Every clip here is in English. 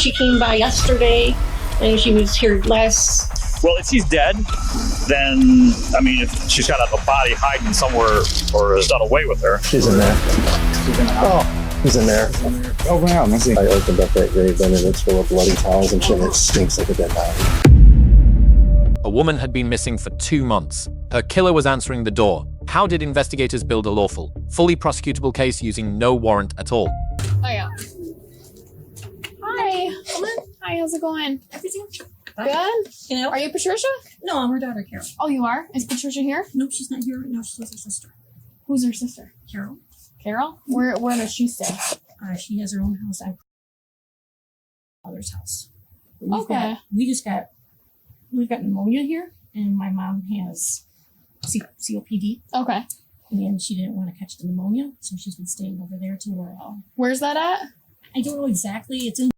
She came by yesterday, and she was here last. Well, if she's dead, then, I mean, if she's got a body hiding somewhere or is done away with her. She's in there. Oh, he's in there. Oh, wow. Let's see. I opened up that grave bin and it's full of bloody towels and shit. It stinks like a dead body. A woman had been missing for 2 months. Her killer was answering the door. How did investigators build a lawful, fully prosecutable case using no warrant at all? Oh, yeah. Hi. Hi, how's it going? Everything Good? You know? Are you Patricia? No, I'm her daughter, Carol. Oh, you are? Is Patricia here? No, she's not here right now. She's with her sister, Who's her sister? Carol. Carol? Where does she stay? She has her own house at mother's house. Okay. We've got pneumonia here, and my mom has COPD, Okay. and she didn't want to catch the pneumonia, so she's been staying over there till we're all. Where's that at? I don't know exactly. It's in.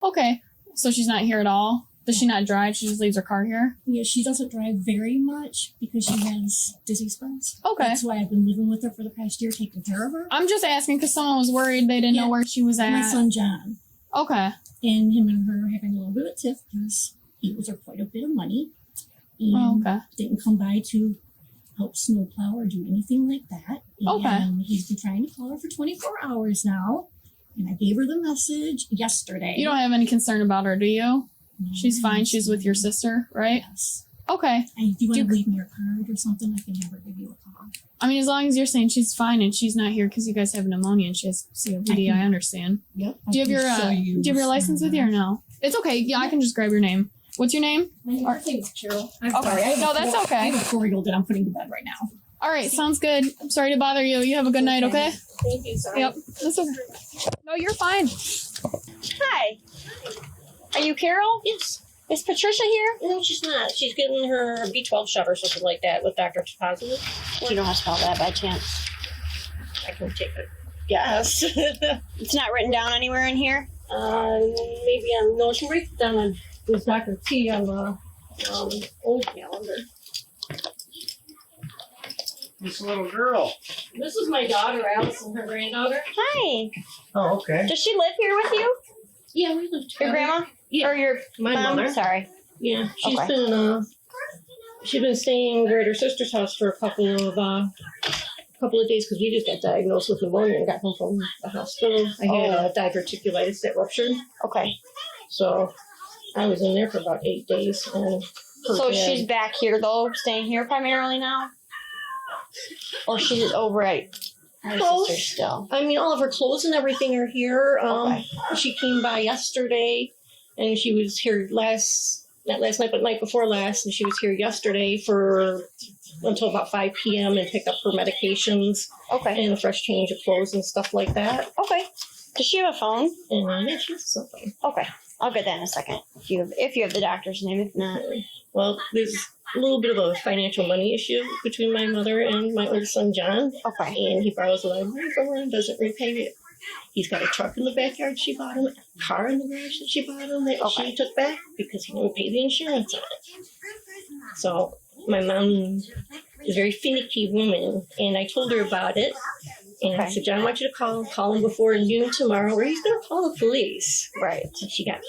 Okay. So she's not here at all? Does she not drive? She just leaves her car here? Yeah, she doesn't drive very much because she has dizzy spells. Okay. That's why I've been living with her for the past year, taking care of her. I'm just asking because someone was worried they didn't know where she was at. My son John. Okay. And him and her having a little bit of a tiff because he owes her quite a bit of money. And didn't come by to help snowplow or do anything like that. And he's been trying to call her for 24 hours now. And I gave her the message yesterday. You don't have any concern about her, do you? No, She's fine. She's with your sister, right? Yes. Okay. Do you want to leave me your card or something? I can have her give you a call. I mean, as long as you're saying she's fine and she's not here because you guys have pneumonia and she has COPD, I understand. Yep. Do you have your license with you or no? It's okay. Yeah, I can just grab your name. What's your name? My name is Carol. I'm Okay. sorry. No, that's okay. I have a 4-year-old that I'm putting to bed right now. All right, sounds good. I'm sorry to bother you. You have a good night, okay? Thank you. Sorry. Yep, that's okay. No, you're fine. Hi. Are you Carol? Yes. Is Patricia here? No, she's not. She's getting her B12 shot or something like that with Dr. Positive. You know how to spell that by chance? I can take a guess. It's not written down anywhere in here? Maybe on, no, she writes it down on with Dr. T on the old calendar. This little girl. This is my daughter, Allison, her granddaughter. Hi. Oh, okay. Does she live here with you? Yeah, we live together. Your grandma? Yeah. Or your My mom? mother. Sorry. Yeah, Okay. she's been staying over at her sister's house for a couple of days because we just got diagnosed with pneumonia and got home from the hospital. I had diverticulitis that ruptured, Okay. so I was in there for about 8 days. And So she's back here though, staying here primarily now? Or she's over at her Both. sister still? I mean, all of her clothes and everything are here. Okay. She came by yesterday, and she was here not last night, but night before last, and she was here yesterday until about 5 p.m. and picked up her medications Okay. and a fresh change of clothes and stuff like that. Okay. Does she have a phone? And yeah, she has something. Okay. I'll get that in a second. If you have the doctor's name, if not. Well, there's a little bit of a financial money issue between my mother and my older son, John. Okay. And he borrows a lot of money from her and doesn't repay it. He's got a truck in the backyard she bought him, a car in the garage that she bought him that she took back because he didn't pay the insurance on it. So my mom is a very finicky woman, and I told her about it. And I said, John, I want you to call him before noon tomorrow, or he's going to call the police. Right. So she got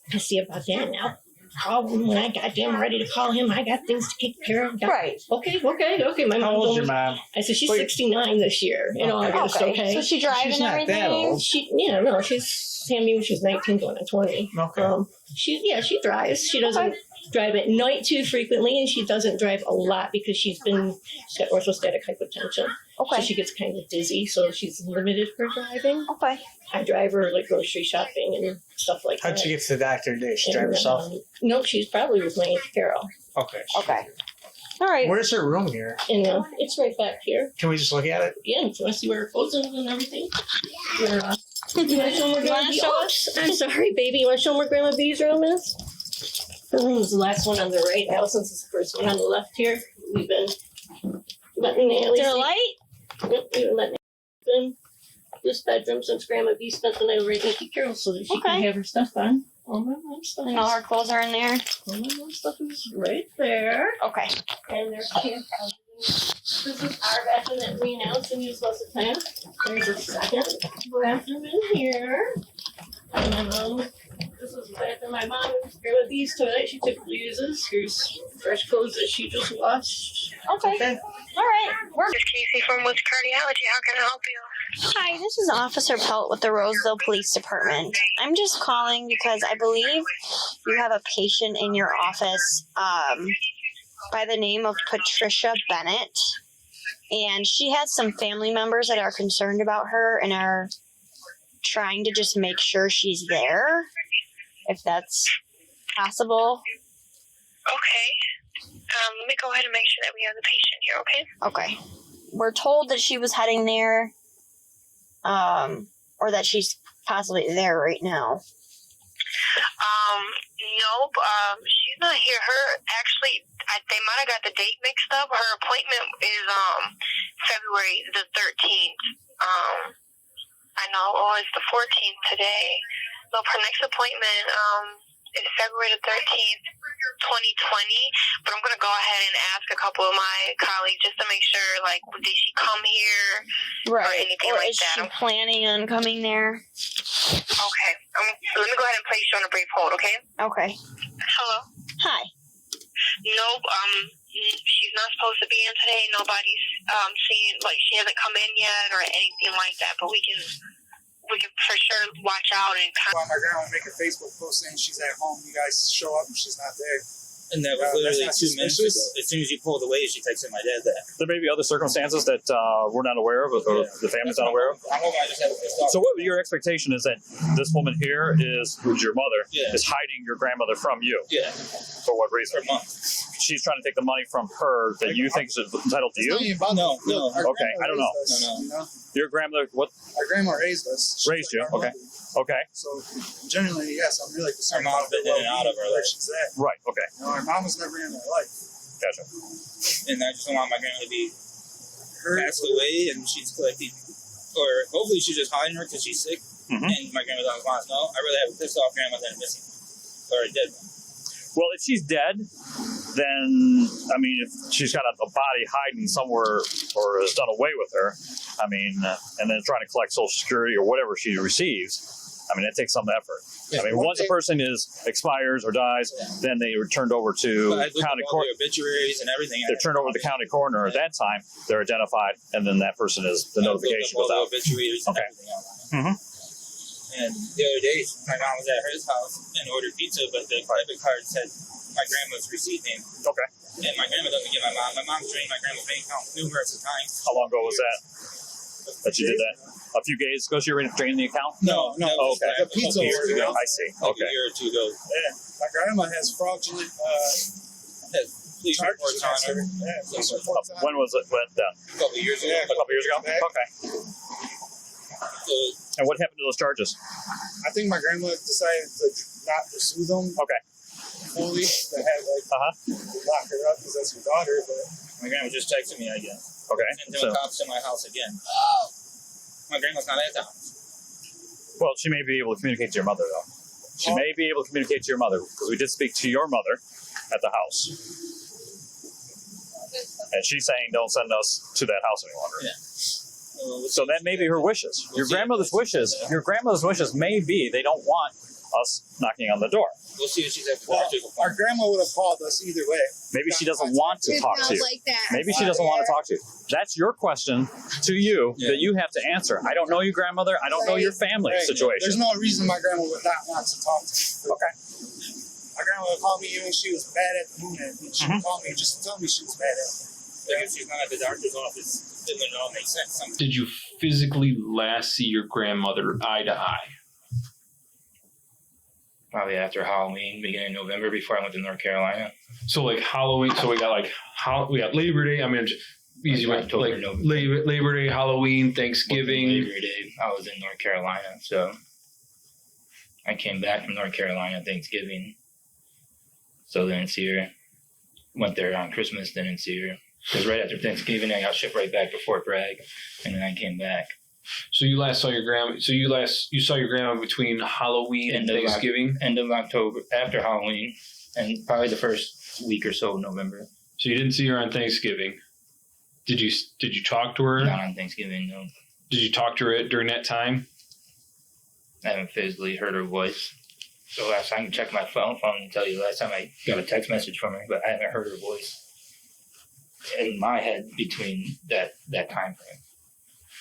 pissy about that. Now, call him when I goddamn ready to call him. I got things to take care of. Right. Okay. My mom How old's your mom? I said, she's 69 this year in August, okay? So she drives She's and not everything? that old. She's Sammy when she's 19 going on 20. Okay. She drives. She doesn't drive at night too frequently, and she doesn't drive a lot because she's got orthostatic hypotension. Okay. So she gets kind of dizzy, so she's limited her driving. Okay. I drive her like grocery shopping and stuff like that. How'd she get to the doctor today? She drive And, herself? No, she's probably with my Aunt Carol. Okay. Okay. All right. Where's her room here? And it's right back here. Can we just look at it? Yeah, if you want to see where her clothes are and everything. You want to show them where Grandma B? Oh, I'm sorry, baby. You want to show them where Grandma B's room is? Her room is the last one on the right. Allison's is the first one on the left here. We've been letting Natalie. Is there a light? Yep, we've been letting Natalie in this bedroom since Grandma B spent the night over at Auntie Carol so that she can have her stuff on. All my mom's stuff. And all her clothes are in there? All my mom's stuff is right there. Okay. And there's this is our bathroom that we and Allison use most of the time. There's a second bathroom in here. This is after my mom grabbed these tonight. She typically uses. Here's fresh clothes that she just washed. Okay. All right. We're This is Casey from Woods Cardiology. How can I help you? Hi, this is Officer Pelt with the Roseville Police Department. I'm just calling because I believe you have a patient in your office by the name of Patricia Bennett. And she has some family members that are concerned about her and are trying to just make sure she's there, if that's possible. Okay. Let me go ahead and make sure that we have the patient here, okay? Okay. We're told that she was heading there, or that she's possibly there right now. Nope. She's not here. They might have got the date mixed up. Her appointment is February the 13th. I know. Oh, it's the 14th today. Nope. Her next appointment is February the 13th, 2020. But I'm gonna go ahead and ask a couple of my colleagues just to make sure. Like, did she come here? Right. Or anything Or like is that? she planning on coming there? Okay. Let me go ahead and place you on a brief hold. Okay. Okay. Hello. Hi. Nope. She's not supposed to be in today. Nobody's seen, like, she hasn't come in yet or anything like that. But we can for sure watch out and. My grandma make a Facebook post saying she's at home. You guys show up and she's not there. And that was literally 2 minutes ago. As soon as you pulled away, she texted my dad that. There may be other circumstances that we're not aware of, or the family's not aware of. I'm hoping I just have a pissed off. So, what your expectation is that this woman here who's your mother, is hiding your grandmother from you? Yeah. For what reason? For months. She's trying to take the money from her that you think is entitled to you? No. Okay, I don't know. No. Your grandmother, what? Our grandma raised us. Raised you? Okay. Okay. So, generally, yes, I'm really concerned Our mom's about been in and out of her where life. she's at. Right, okay. You know, our mom was never in her life. Gotcha. And I just don't want my grandma to be passed away and she's collecting. Or hopefully she's just hiding her because she's sick. Mm-hmm. And my grandma doesn't want to know. I really have a pissed off grandma that I'm missing. Or a dead one. Well, if she's dead, then, I mean, if she's got a body hiding somewhere or has done away with her, I mean, and then trying to collect Social Security or whatever she receives, I mean, it takes some effort. Yeah, I mean, once a person expires or dies, then they are turned over to county court. Obituaries and everything. They're turned over to the county coroner. At that time, they're identified, and then that person is the notification goes out. Obituaries and everything Mm-hmm. And the other day, my mom was at his house and ordered pizza, but the debit card said my grandma's receipt name. Okay. And my grandma doesn't get my mom. My mom's drained my grandma's bank account numerous times. How long ago was that? That you did that? A few days ago, you were draining the account? No. Oh, okay. The pizza years ago. I see. Like Okay. a year or two ago. Yeah. My grandma has fraudulent Police reports on her. Yeah, police reports on her. When was it? When then? A couple years ago. A couple years ago? Back. Okay. And what happened to those charges? I think my grandma decided to not pursue them Okay. fully. They had lock her up because that's her daughter. But My grandma just texted me, I guess. Okay. And then cops in my house again. My grandma's not at the house. Well, she may be able to communicate to your mother, though. She may be able to communicate to your mother, because we did speak to your mother at the house. And she's saying, don't send us to that house any longer. Yeah. So that may be her wishes. Your grandmother's wishes may be they don't want us knocking on the door. We'll see if she's at the well, doctor's our appointment. grandma would have called us either way. Maybe she doesn't want to talk to you. Like that. Maybe she doesn't want to talk to you. That's your question to you that you have to answer. I don't know your grandmother. I don't know your family situation. There's no reason my grandma would not want to talk to me. Okay. My grandma would call me even she was bad at the moon, and she would call me just to tell me she was bad at it. Like if she's not at the doctor's office, then it all makes sense. Did you physically last see your grandmother eye to eye? Probably after Halloween, beginning of November, before I went to North Carolina. So like Halloween. So we got we got Labor Day. I mean, easy way. October, Like November. Labor Day, Halloween, Thanksgiving. Labor Day, I was in North Carolina, so I came back from North Carolina Thanksgiving. So didn't see her. Went there on Christmas, didn't see her. Because right after Thanksgiving, I got shipped right back to Fort Bragg, and then I came back. So you last saw your grandma. So you saw your grandma between Halloween and Thanksgiving. End of October, after Halloween, and probably the first week or so of November. So you didn't see her on Thanksgiving. Did you talk to her? Not on Thanksgiving, no. Did you talk to her during that time? I haven't physically heard her voice. So last time I can check my phone and tell you last time I got a text message from her, but I haven't heard her voice in my head between that time frame.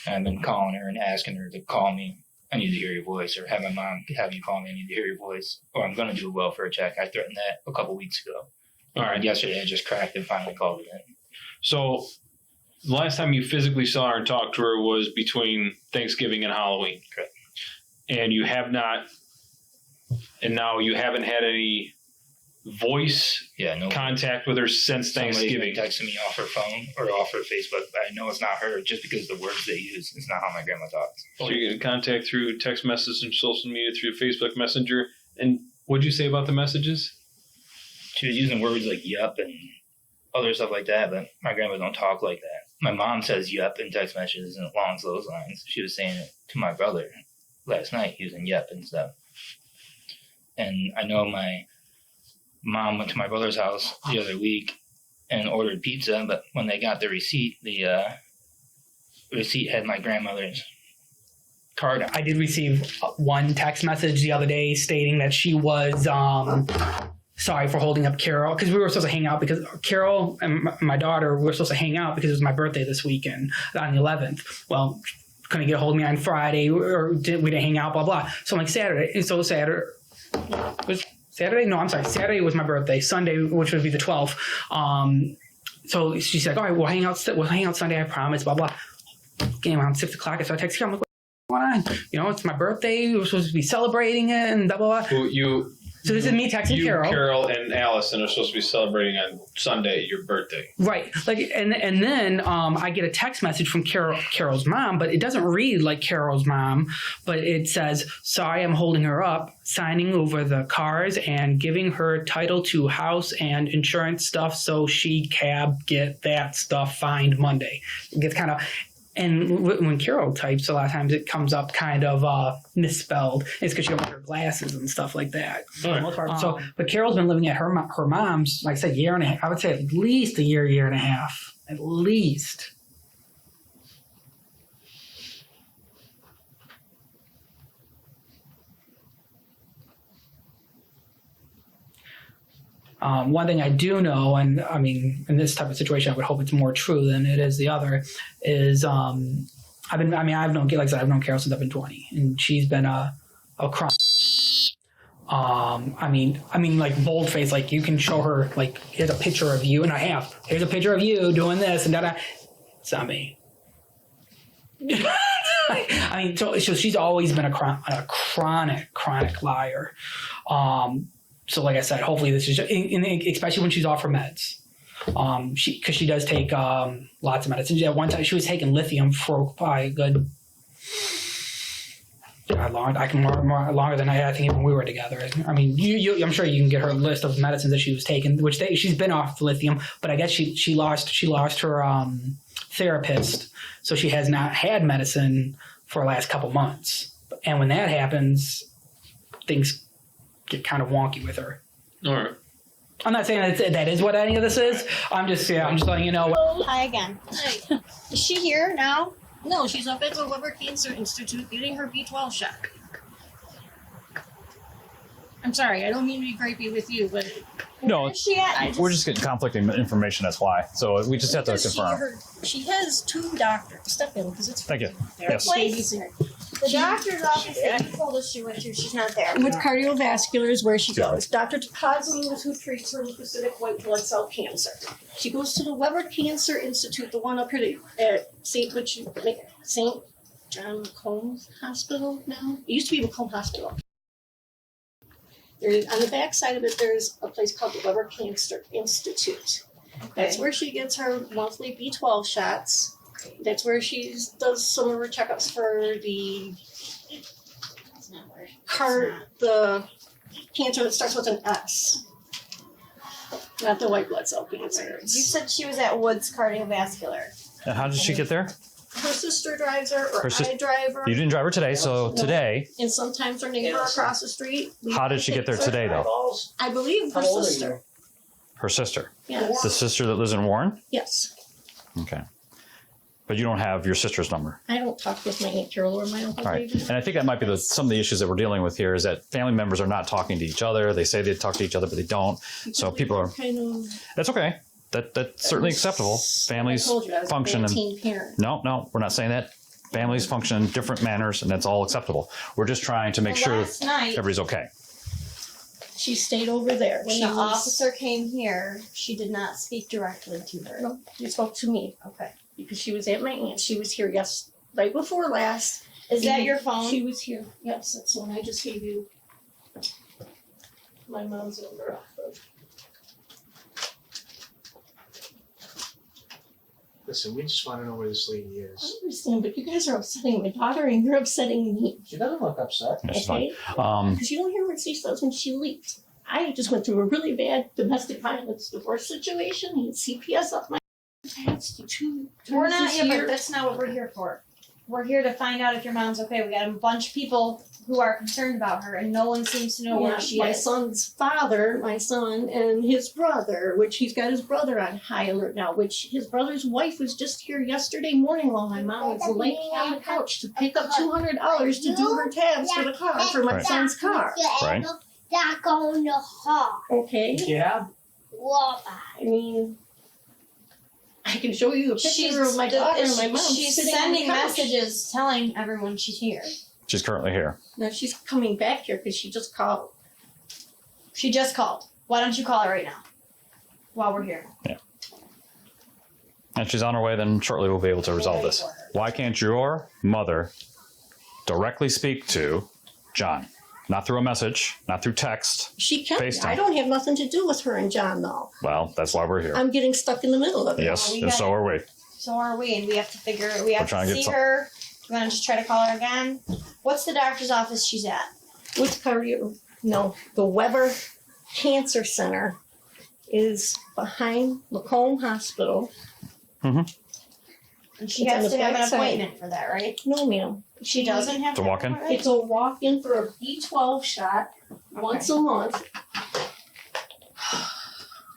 And I've been calling her and asking her to call me. I need to hear your voice, or have my mom have you call me. I need to hear your voice, or I'm going to do a welfare check. I threatened that a couple weeks ago. All right. Yesterday I just cracked and finally called it in. So the last time you physically saw her and talked to her was between Thanksgiving and Halloween. Correct. And you have not, and now you haven't had any voice contact with her since Thanksgiving. Somebody's been texting me off her phone or off her Facebook, but I know it's not her just because the words they use. It's not how my grandma talks. So you're getting contact through text messages and social media, through Facebook Messenger. And what'd you say about the messages? She was using words like yup and other stuff like that, but my grandma don't talk like that. My mom says yup in text messages and along those lines. She was saying it to my brother last night using yup and stuff. And I know my mom went to my brother's house the other week and ordered pizza, but when they got the receipt receipt had my grandmother's card on. I did receive one text message the other day stating that she was sorry for holding up Carol, because we were supposed to hang out, because Carol and my daughter were supposed to hang out because it was my birthday this weekend on the 11th. Well, couldn't get a hold of me on Friday, or we didn't hang out, blah, blah. So I'm like, Saturday. And so Saturday was my birthday. Sunday, which would be the 12th. So she's like, all right, we'll hang out Sunday, I promise, blah, blah. Getting around 6 o'clock, so I text her, I'm like, what's going on? You know, it's my birthday. We're supposed to be celebrating it and blah, blah, blah. So this is me texting Carol. Carol and Allison are supposed to be celebrating on Sunday your birthday. Right. Like, and then I get a text message from Carol's mom, but it doesn't read like Carol's mom, but it says, sorry, I'm holding her up, signing over the cars and giving her title to house and insurance stuff so she can get that stuff fined Monday. It gets kind of... And when Carol types, a lot of times it comes up kind of misspelled. It's because she don't wear her glasses and stuff like that. For the most part. But Carol's been living at her mom's, like I said, year and a half. I would say at least a year and a half. At least. One thing I do know, and I mean, in this type of situation, I would hope it's more true than it is the other, is I've known Carol since I've been 20, and she's been a crime. I mean, like bold-faced, like you can show her, like, here's a picture of you, and I have. Here's a picture of you doing this, and that. It's not me. I mean, so she's always been a chronic liar. So like I said, hopefully this is just, especially when she's off her meds. Because she does take lots of medicine. At one time, she was taking lithium for probably a good, longer than I think even we were together. I mean, I'm sure you can get her list of medicines that she was taking, which she's been off lithium, but I guess she lost her therapist, so she has not had medicine for the last couple months. And when that happens, things get kind of wonky with her. All right. I'm not saying that is what any of this is. I'm just letting you know. Hi again. Hi. Is she here now? No, she's up at the Liver Cancer Institute getting her B12 shot. I'm sorry, I don't mean to be gripey with you, but No, where's she at? we're just getting conflicting information. That's why. So we just have to confirm. She has 2 doctors. Step in because it's. Thank you. There. Yes. The doctor's office that you told us she went to, she's not there. With cardiovascular is where she goes. Dr. Takazumi is who treats her lymphocytic white blood cell cancer. She goes to the Weber Cancer Institute, the one up here at St. John McComb Hospital now. It used to be McComb Hospital. On the back side of it, there's a place called the Weber Cancer Institute. Okay. That's where she gets her monthly B12 shots. That's where she does some of her checkups for the cancer that starts with an S. Not the white blood cell cancer. You said she was at Woods Cardiovascular. And how did she get there? Her sister drives her, or I drive her. You didn't drive her today, so today. And sometimes her neighbor across the street. How did she get there today, though? I believe her sister. Her sister? Yes. The sister that lives in Warren? Yes. Okay. But you don't have your sister's number. I don't talk with my Aunt Carol or my Uncle All right. David. And I think that might be some of the issues that we're dealing with here is that family members are not talking to each other. They say they talk to each other, but they don't. So people are. Kind of. That's okay. That's certainly acceptable. Families I told you I was function. a bad teen parent. No, we're not saying that. Families function in different manners, and that's all acceptable. We're just trying to make sure last night- everybody's okay. She stayed over there. When She the was- officer came here, she did not speak directly to her. No, she spoke to me. Okay. Because she was at my aunt. She was here right before last. Is that your phone? She was here. Yes, that's the one I just gave you. My mom's number off of. Listen, we just want to know where this lady I is. understand, but you guys are upsetting my daughter and you're upsetting me. She doesn't look upset. That's Okay? fine. Because you don't hear what she says when she leaves. I just went through a really bad domestic violence divorce situation. He had CPS up my past two. We're not this here, year. but that's not what we're here for. We're here to find out if your mom's okay. We got a bunch of people who are concerned about her, and no one seems to know where she my is. son's father, my son, and his brother, which he's got his brother on high alert now, which his brother's wife was just here yesterday morning while my mom was laying on the couch to pick up $200 to do her tabs for the car, for my Right. son's car. Right. Okay? Yeah. I mean, I can show you a picture of my daughter and my mom She's sitting on sending the couch. messages telling everyone she's here. She's currently here. No, she's coming back here because she just called. She just called. Why don't you call her right now? While we're here. Yeah. And she's on her way, then shortly we'll be able to resolve this. Why can't your mother directly speak to John? Not through a message, not through text. She can. FaceTime. I don't have nothing to do with her and John, though. Well, that's why we're here. I'm getting stuck in the middle of it. Yes, we and got so are we. So are we, and we have to we have trying to to get see her. You want to just try to call her again? What's the doctor's office she's at? With the Weber Cancer Center is behind Lacombe Hospital. Mm-hmm. And she It's on has the to have an backside. appointment for that, right? No, ma'am. She doesn't have To walk in? It's a walk-in for a B12 shot once a month.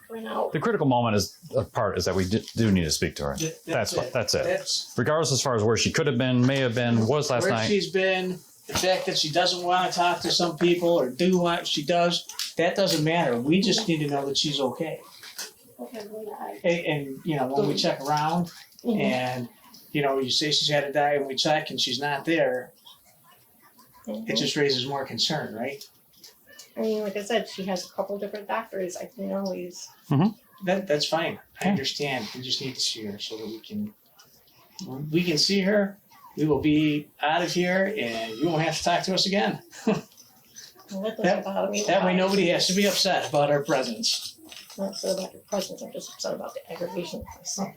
For now. The critical moment is that we do need to speak to her. That's it. That's Regardless as far as where she could have been, may have been, was last where night. she's been. The fact that she doesn't want to talk to some people or do what she does, that doesn't matter. We just need to know that she's okay. Okay, well, And you know, when we check around and you know, you say she's had a die and we check and she's not there, it just raises more concern, right? I mean, like I said, she has a couple different doctors. I can always. That's fine. I understand. We just need to see her so that we can see her. We will be out of here, and you won't have to talk to us again. That way, nobody has to be upset about our presence. I'm not upset about your presence. I'm just upset about the aggravation of my son.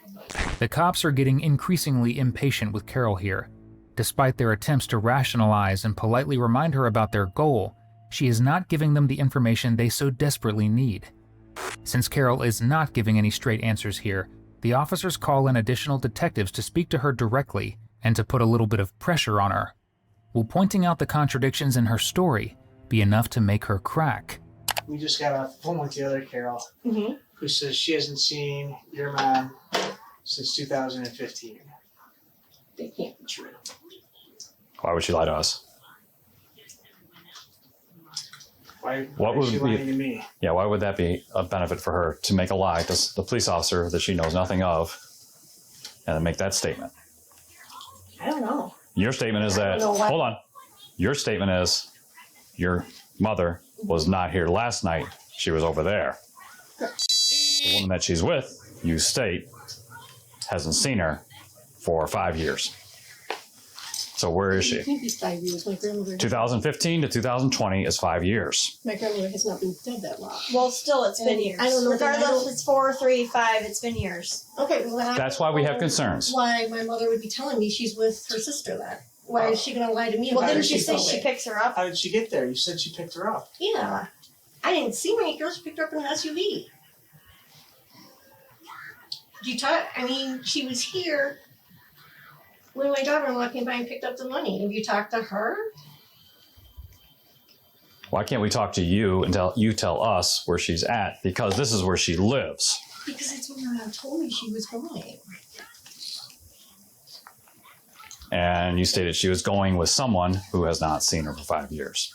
The cops are getting increasingly impatient with Carol here. Despite their attempts to rationalize and politely remind her about their goal, she is not giving them the information they so desperately need. Since Carol is not giving any straight answers here, the officers call in additional detectives to speak to her directly and to put a little bit of pressure on her. Will pointing out the contradictions in her story be enough to make her crack? We just got off the phone with the other Carol, who says she hasn't seen your mom since 2015. They can't be true. Why would she lie to us? Why What is would she be- lying to me? Yeah, why would that be a benefit for her to make a lie to the police officer that she knows nothing of and then make that statement? I don't know. Your statement is I that, don't know why- hold on. Your statement is your mother was not here last night. She was over there. The woman that she's with, you state, hasn't seen her for 5 years. So where is It she? can't be 5 years. My grandmother. 2015 to 2020 is 5 years. My grandmother has not been dead that long. Well, still, it's been years. I don't know. Regardless if it's 4, 3, 5, it's been years. Okay, well, I That's why we have concerns. Why my mother would be telling me she's with her sister then? Why is she going to lie to me Well, about didn't her you say she's she away? picks her up? How did she get there? You said she picked her up. Yeah. I didn't see my girls picked her up in an SUV. You talk, I mean, she was here when my daughter-in-law came by and picked up the money. Have you talked to her? Why can't we talk to you and you tell us where she's at? Because this is where she lives. Because that's where my mom told me she was going. And you stated she was going with someone who has not seen her for 5 years.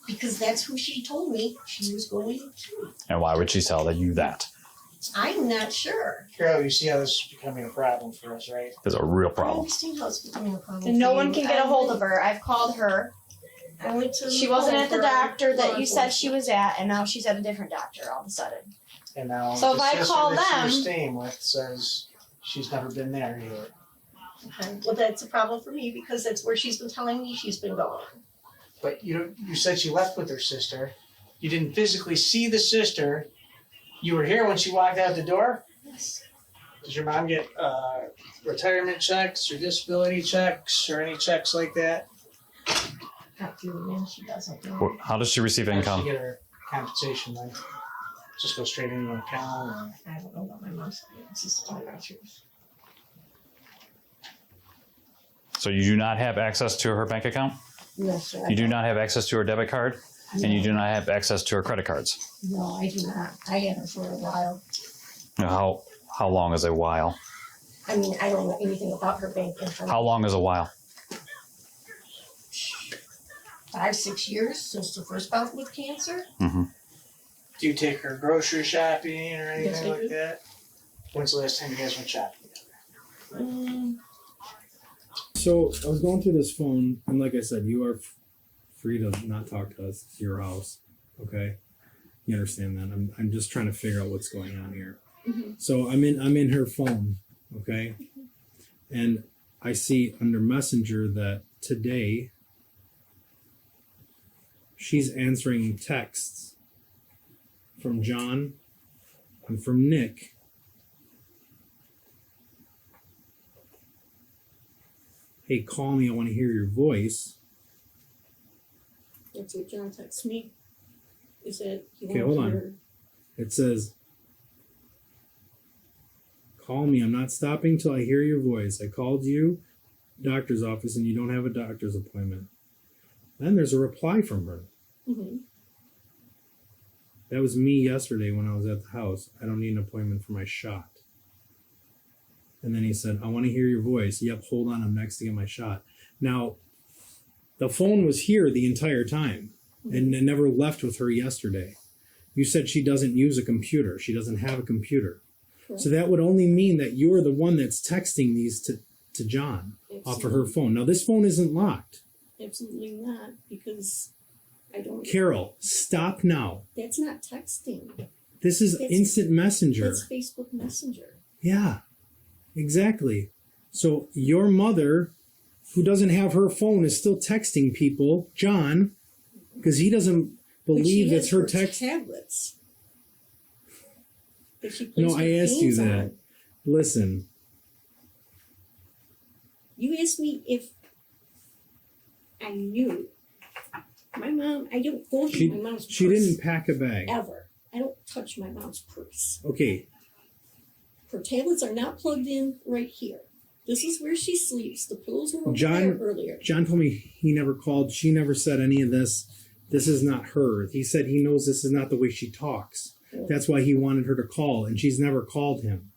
Because that's who she told me she was going to. And why would she tell you that? I'm not sure. Carol, you see how this is becoming a problem for us, right? It's a real I problem. understand how it's becoming a problem. And no one can get a hold of her. I've called her. I went to She wasn't at the for doctor that you said enforcement. she was at, and now she's at a different doctor all of a sudden. And now So the if I sister call that she them- was staying with says she's never been there either. Okay. Well, that's a problem for me because that's where she's been telling me she's been going. But you said she left with her sister. You didn't physically see the sister. You were here when she walked out the door? Yes. Does your mom get retirement checks or disability checks or any checks like that? Not through the man, she doesn't know. Well, how does she receive How does income? she get her compensation then? Just go straight into an account? Or? I don't know about my mom's finances, to tell you the truth. So you do not have access to her bank account? No, sir. You do not have access to her debit card? And you do not have access to her credit cards? No, I do not. I had her for a while. Now, how long is a while? I mean, I don't know anything about her bank information. How long is a while? 5-6 years since the first bout with cancer. Mm-hmm. Do you take her grocery shopping or anything Yes, I like do. that? When's the last time you guys went shopping together? So I was going through this phone, and like I said, you are free to not talk to us. It's your house, okay? You understand that? I'm just trying to figure out what's going on here. Mhm. So I'm in her phone, okay? And I see under Messenger that today she's answering texts from John and from Nick. Hey, call me, I want to hear your voice. That's what John texted me. Is that he Okay, wanted hold on. her- It says, call me, I'm not stopping till I hear your voice. I called you, doctor's office, and you don't have a doctor's appointment. Then there's a reply from her. Mhm. That was me yesterday when I was at the house. I don't need an appointment for my shot. And then he said, I want to hear your voice. Yep, hold on, I'm next to get my shot. Now, the phone was here the entire time and it never left with her yesterday. You said she doesn't use a computer. She doesn't have a computer. Correct. So that would only mean that you're the one that's texting these to John off of her phone. Now, this phone isn't locked. Absolutely not, because I don't. Carol, stop now. That's not texting. This is That's- instant messenger. That's Facebook Messenger. Yeah, exactly. So your mother, who doesn't have her phone, is still texting people, John, because he doesn't But she believe has that's her text. tablets. That she plays No, I her asked you games that. on. Listen, You asked me if I knew. My mom, I don't go through my mom's purse. she didn't pack a bag. Ever. I don't touch my mom's purse. Okay, Her tablets are not plugged in right here. This is where she sleeps. The pillows were over there John. earlier. John told me he never called. She never said any of this. This is not her. He said he knows this is not the way she talks. That's why he wanted her to call, and she's never called him.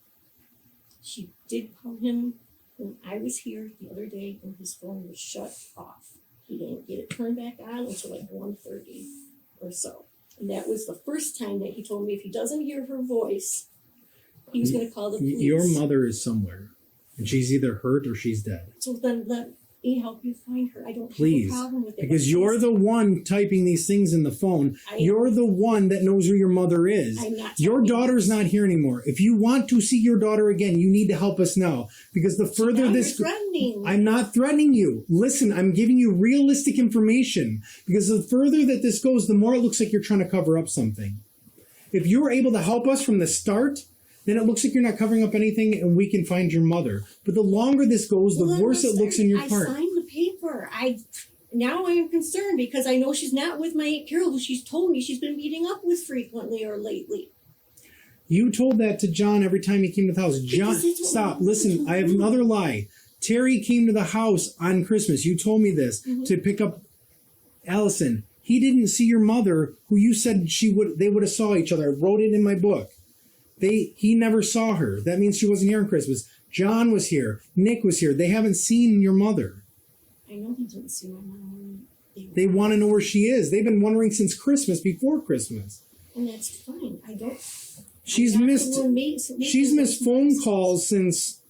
She did call him when I was here the other day and his phone was shut off. He didn't get it turned back on until like 1:30 or so. And that was the first time that he told me if he doesn't hear her voice, he was going to call the police. Your mother is somewhere, and she's either hurt or she's dead. So then let me help you find her. I don't Please, have a problem with it. because you're the one typing these things in the phone. You're the one that knows where your mother is. I'm not Your daughter's not here anymore. If you want to see your daughter again, you need to help us now. Because the further Now this, you're threatening. I'm not threatening you. Listen, I'm giving you realistic information. Because the further that this goes, the more it looks like you're trying to cover up something. If you were able to help us from the start, then it looks like you're not covering up anything, and we can find your mother. But the longer this goes, the worse it looks in your part. I signed the paper. Now I am concerned because I know she's not with my Aunt Carol, who she's told me she's been meeting up with frequently or lately. You told that to John every time he came to the house. John, Because it's what stop. my Listen, mom I have told me. another lie. Terry came to the house on Christmas. You told me this to pick up Allison. He didn't see your mother, who you said they would have saw each other. I wrote it in my book. He never saw her. That means she wasn't here on Christmas. John was here. Nick was here. They haven't seen your mother. I know they didn't see my mom. They want to know where she is. They've been wondering since Christmas, before Christmas. And that's fine. I don't. She's missed phone calls since,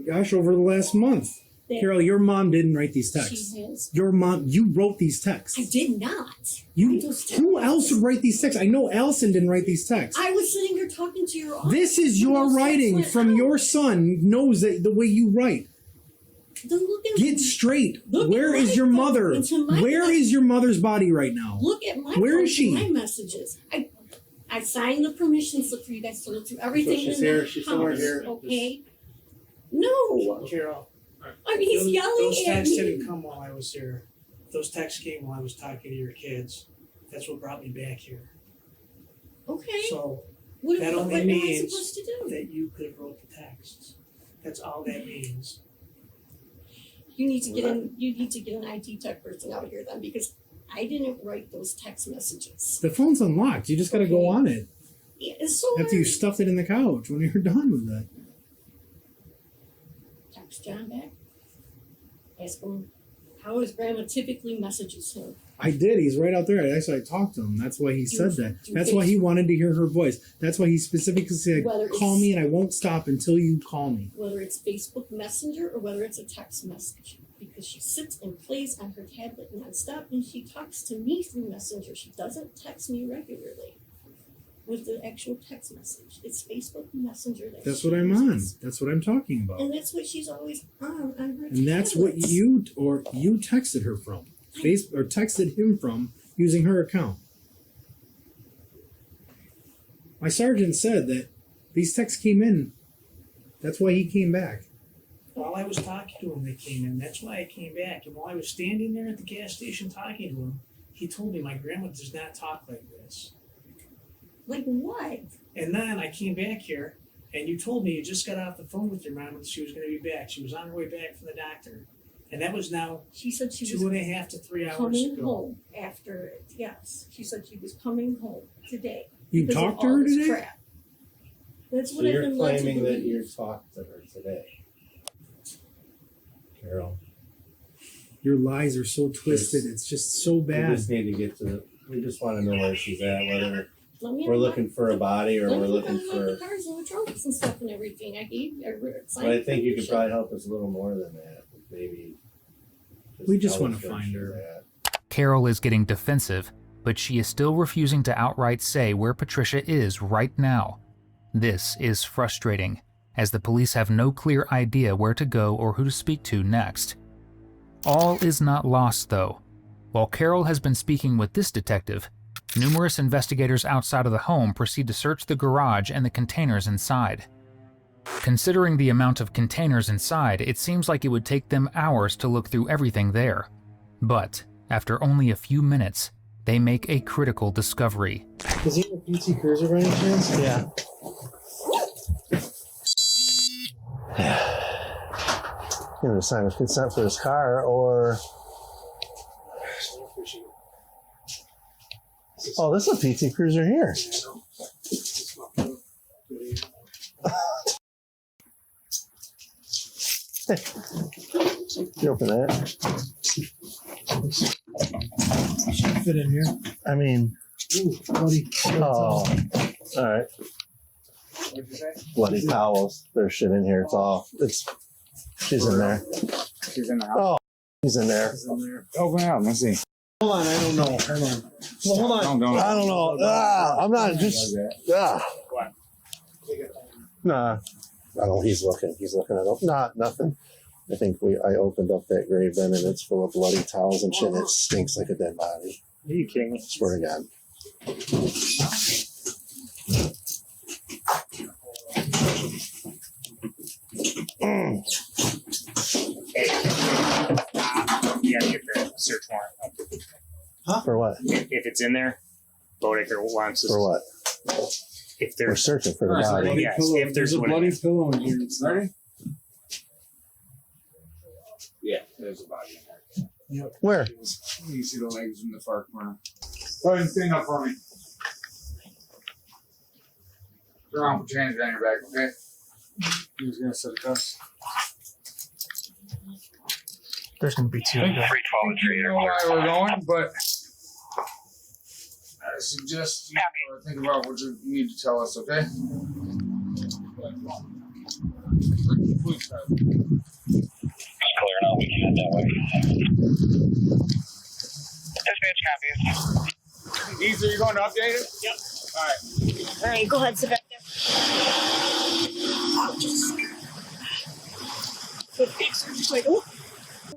gosh, over the last month. Carol, your mom didn't write these texts. She has. Your mom, you wrote these texts. I did not. Who else would write these texts? I know Allison didn't write these texts. I was sitting here talking to your office. This is your writing from your son. Knows that the way you write. Get straight. Where is your mother? Where is your mother's body right now? Look at my Where is she? My messages. I signed the permission slip for you guys to look through everything she's in here. the She's house. somewhere here. Okay. No. Carol. I mean, he's yelling those at texts me. didn't come while I was here. Those texts came while I was talking to your kids. That's what brought me back here. Okay. So What that only am I means supposed to do? that you could have wrote the texts. That's all that means. You need to get an IT tech person out here then, because I didn't write those text messages. The phone's unlocked. You just got to go on it. Yeah, so After you stuffed it in the couch when you're done with it. text John back. Ask him how his grandma typically messages him. I did. He's right out there. I talked to him. That's why he said that. That's why he wanted to hear her voice. That's why he specifically said, call me and I won't stop until you call me. Whether it's Facebook Messenger or whether it's a text message. Because she sits and plays on her tablet nonstop and she talks to me through Messenger. She doesn't text me regularly with the actual text message. It's Facebook Messenger. That's what I'm on. That's what I'm talking about. And that's what she's always on her And that's what you texted her from. Or texted him from using her account. My sergeant said that these texts came in. That's why he came back. While I was talking to him, they came in. That's why I came back. And while I was standing there at the gas station talking to him, he told me my grandma does not talk like this. Like what? And then I came back here, and you told me you just got off the phone with your mom and she was going to be back. She was on her way back from the doctor. And that was now she said she 2.5 to 3 hours coming ago. home after it. Yes. She said she was coming home today. You because talked of to all her this today? crap. That's So what I've you're been led to claiming that believe. you talked to her today, Carol. Your lies are so twisted. It's just so bad. We just need to get to. We just want to know where she's at. Whether Let me we're unlock looking for a body or Let we're me looking unlock for. the cars and the trunks and stuff and everything. But I think you could probably help us a little more than that. Maybe. We just tell want us to where find she's her. at. Carol is getting defensive, but she is still refusing to outright say where Patricia is right now. This is frustrating, as the police have no clear idea where to go or who to speak to next. All is not lost, though. While Carol has been speaking with this detective, numerous investigators outside of the home proceed to search the garage and the containers inside. Considering the amount of containers inside, it seems like it would take them hours to look through everything there. But after only a few minutes, they make a critical discovery. Is he in a PT Cruiser by any chance? Yeah. Give him a sign of consent for his car, or. Oh, this is a PT Cruiser here. You open that. Should fit in here. I mean. Ooh, bloody. Oh. All right. Bloody towels. There's shit in here. It's all. She's in there. She's in there. Oh, he's in there. Open it up. Let's see. Hold on, I don't know. Hold on. Well, hold on. Don't. I don't know. I'm not just. What? Nah. I don't know. He's looking. He's looking at. Nah, nothing. I think I opened up that grave bin and it's full of bloody towels and shit. And it stinks like a dead body. Are you kidding me? Swear to God. You gotta get the search warrant. Huh? For what? If it's in there, Bodaker wants us. For what? If We're there's searching for the body. yes, if there's a bloody pillow in here. Ready? Yeah, there's a body in there. Yep. Where? You see the legs in the far corner. Go ahead and stand up for me. Turn on, put your hands behind your back, okay? He's gonna set a cuss. There's going to be two. I don't know why we're going, but I suggest you think about what you need to tell us, okay? Clear now, we can head that way. Dispatch copies. Ether, you going to update it? Yep. Alright. All right, go ahead, sit back there.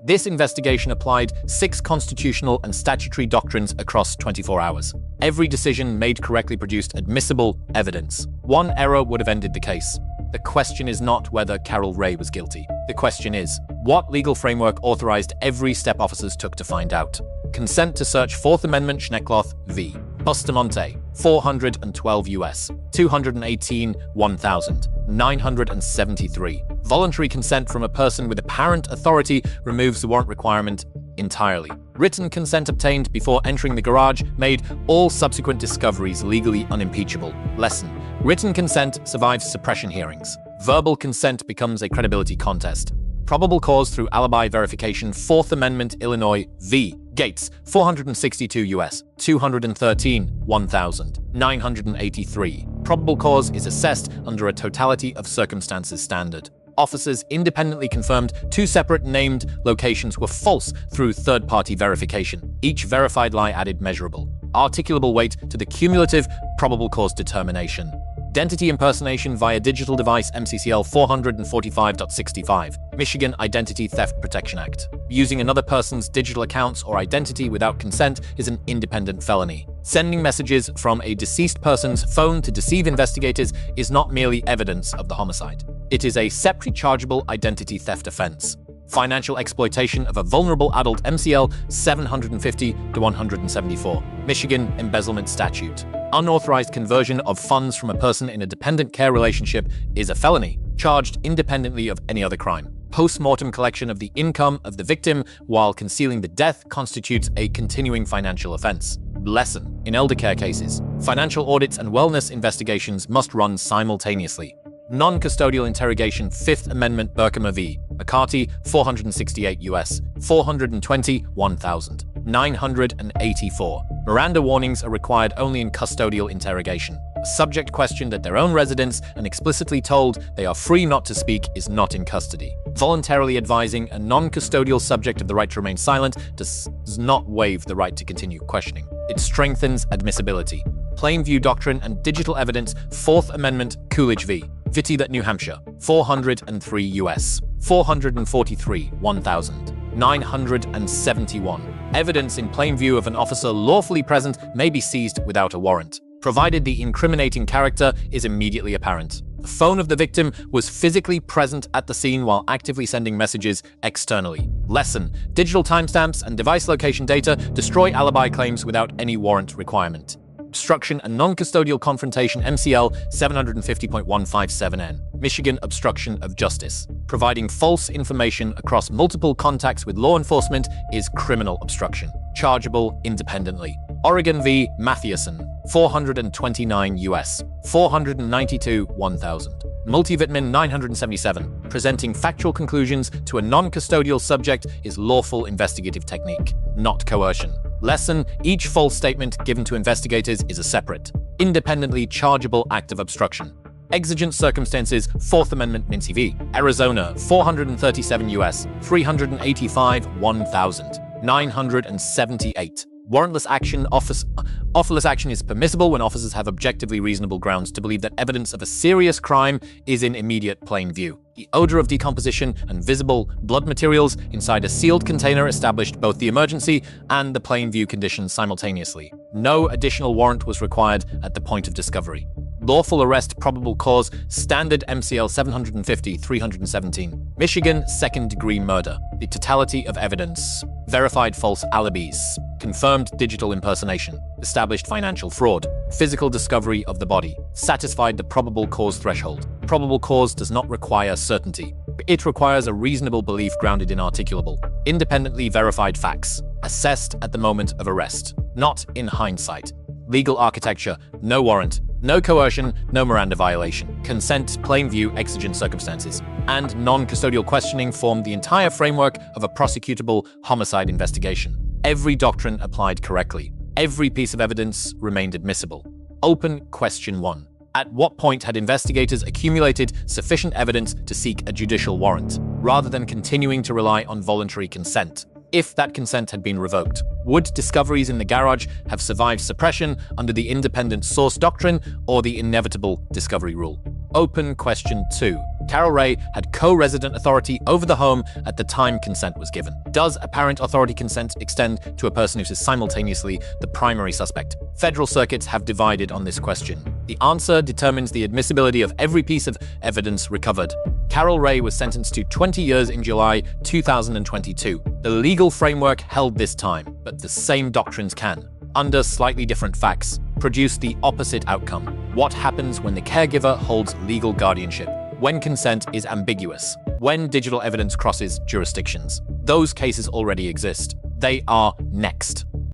This investigation applied 6 constitutional and statutory doctrines across 24 hours. Every decision made correctly produced admissible evidence. One error would have ended the case. The question is not whether Carol Ray was guilty. The question is, what legal framework authorized every step officers took to find out? Consent to search 4th Amendment Schneckloth v. Bustamante, 412 U.S., 218, 1000, 973. Voluntary consent from a person with apparent authority removes the warrant requirement entirely. Written consent obtained before entering the garage made all subsequent discoveries legally unimpeachable. Lesson: written consent survives suppression hearings. Verbal consent becomes a credibility contest. Probable cause through alibi verification, 4th Amendment Illinois v. Gates, 462 U.S., 213, 1000, 983. Probable cause is assessed under a totality of circumstances standard. Officers independently confirmed 2 separate named locations were false through third-party verification. Each verified lie added measurable, articulable weight to the cumulative probable cause determination. Identity impersonation via digital device MCCL 445.65, Michigan Identity Theft Protection Act. Using another person's digital accounts or identity without consent is an independent felony. Sending messages from a deceased person's phone to deceive investigators is not merely evidence of the homicide. It is a separately chargeable identity theft offense. Financial exploitation of a vulnerable adult MCL 750-174, Michigan Embezzlement Statute. Unauthorized conversion of funds from a person in a dependent care relationship is a felony, charged independently of any other crime. Post-mortem collection of the income of the victim while concealing the death constitutes a continuing financial offense. Lesson: in elder care cases, financial audits and wellness investigations must run simultaneously. Non-custodial interrogation, 5th Amendment Berkema v. McCarty, 468 U.S., 420, 1000, 984. Miranda warnings are required only in custodial interrogation. A subject questioned at their own residence and explicitly told they are free not to speak is not in custody. Voluntarily advising a non-custodial subject of the right to remain silent does not waive the right to continue questioning. It strengthens admissibility. Plainview Doctrine and Digital Evidence, 4th Amendment Coolidge v. Vitti, New Hampshire, 403 U.S., 443, 1000, 971. Evidence in plain view of an officer lawfully present may be seized without a warrant, provided the incriminating character is immediately apparent. The phone of the victim was physically present at the scene while actively sending messages externally. Lesson: digital timestamps and device location data destroy alibi claims without any warrant requirement. Obstruction and non-custodial confrontation MCL 750.157N, Michigan Obstruction of Justice. Providing false information across multiple contacts with law enforcement is criminal obstruction, chargeable independently. Oregon v. Mathieson, 429 U.S., 492, 1000. Multivitamin 977. Presenting factual conclusions to a non-custodial subject is lawful investigative technique, not coercion. Lesson: each false statement given to investigators is a separate, independently chargeable act of obstruction. Exigent circumstances, 4th Amendment Mincy v. Arizona, 437 U.S., 385, 1000, 978. Warrantless action, offerless action is permissible when officers have objectively reasonable grounds to believe that evidence of a serious crime is in immediate plain view. The odor of decomposition and visible blood materials inside a sealed container established both the emergency and the plain view conditions simultaneously. No additional warrant was required at the point of discovery. Lawful arrest, probable cause, standard MCL 750-317. Michigan second-degree murder. The totality of evidence. Verified false alibis. Confirmed digital impersonation. Established financial fraud. Physical discovery of the body. Satisfied the probable cause threshold. Probable cause does not require certainty. It requires a reasonable belief grounded in articulable, independently verified facts. Assessed at the moment of arrest, not in hindsight. Legal architecture, no warrant, No coercion, no Miranda violation. Consent, plain view, exigent circumstances. And non-custodial questioning formed the entire framework of a prosecutable homicide investigation. Every doctrine applied correctly. Every piece of evidence remained admissible. Open question 1. At what point had investigators accumulated sufficient evidence to seek a judicial warrant, rather than continuing to rely on voluntary consent? If that consent had been revoked, would discoveries in the garage have survived suppression under the independent source doctrine or the inevitable discovery rule? Open question 2. Carol Ray had co-resident authority over the home at the time consent was given. Does apparent authority consent extend to a person who is simultaneously the primary suspect? Federal circuits have divided on this question. The answer determines the admissibility of every piece of evidence recovered. Carol Ray was sentenced to 20 years in July 2022. The legal framework held this time, but the same doctrines can, under slightly different facts, produce the opposite outcome. What happens when the caregiver holds legal guardianship? When consent is ambiguous? When digital evidence crosses jurisdictions? Those cases already exist. They are next.